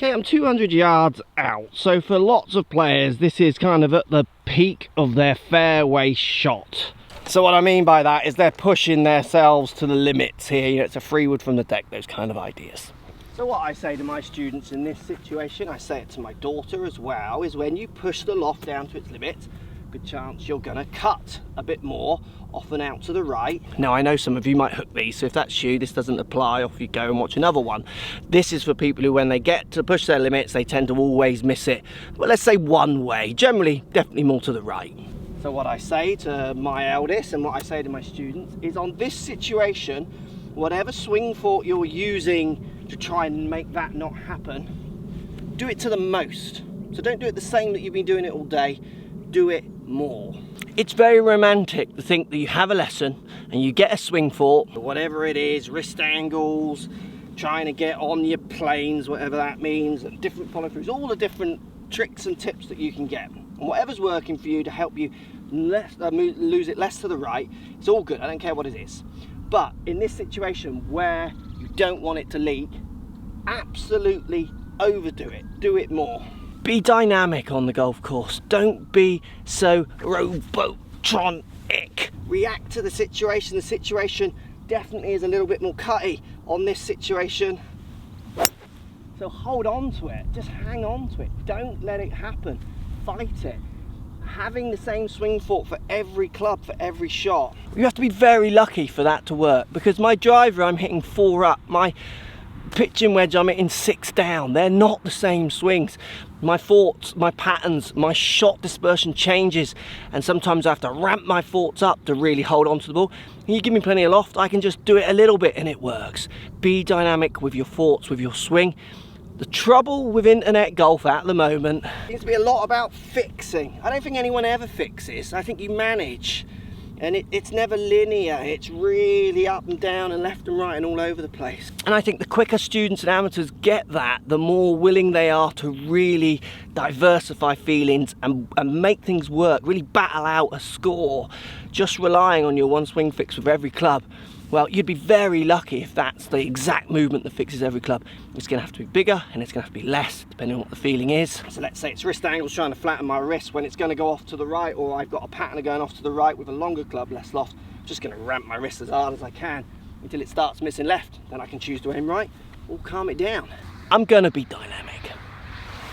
Okay, I'm 200 yards out, so for lots of players this is kind of at the peak of their fairway shot. So what I mean by that is they're pushing themselves to the limits here. You know, it's a free wood from the deck, those kind of ideas. So what I say to my students in this situation, I say it to my daughter as well, is when you push the loft down to its limit, good chance you're going to cut a bit more off and out to the right. Now I know some of you might hook these, so if that's you, this doesn't apply. Off you go and watch another one. This is for people who, when they get to push their limits, they tend to always miss it. Well, let's say one way, generally definitely more to the right. So what I say to my eldest and what I say to my students is, on this situation, whatever swing fork you're using to try and make that not happen, do it to the most. So don't do it the same that you've been doing it all day, do it more. It's very romantic to think that you have a lesson and you get a swing fork, whatever it is, wrist angles, trying to get on your planes, whatever that means, and different follow throughs, all the different tricks and tips that you can get. And whatever's working for you to help you lose it less to the right, it's all good, I don't care what it is. But in this situation where you don't want it to leak, absolutely overdo it, do it more. Be dynamic on the golf course. Don't be so robotronic. React to the situation. The situation definitely is a little bit more cutty on this situation. So hold on to it. Just hang on to it. Don't let it happen. Fight it. Having the same swing fork for every club, for every shot. You have to be very lucky for that to work, because my driver I'm hitting 4 up. My pitching wedge I'm hitting 6 down. They're not the same swings. My thoughts, my patterns, my shot dispersion changes, and sometimes I have to ramp my thoughts up to really hold on to the ball. And you give me plenty of loft, I can just do it a little bit and it works. Be dynamic with your thoughts, with your swing. The trouble with internet golf at the moment seems to be a lot about fixing. I don't think anyone ever fixes. I think you manage. And it's never linear. It's really up and down and left and right and all over the place. And I think the quicker students and amateurs get that, the more willing they are to really diversify feelings and make things work, really battle out a score, just relying on your one swing fix with every club. Well, you'd be very lucky if that's the exact movement that fixes every club. It's going to have to be bigger and it's going to have to be less, depending on what the feeling is. So let's say it's wrist angles trying to flatten my wrist when it's going to go off to the right, or I've got a pattern going off to the right with a longer club, less loft. I'm just going to ramp my wrist as hard as I can until it starts missing left. Then I can choose to aim right or calm it down. I'm going to be dynamic.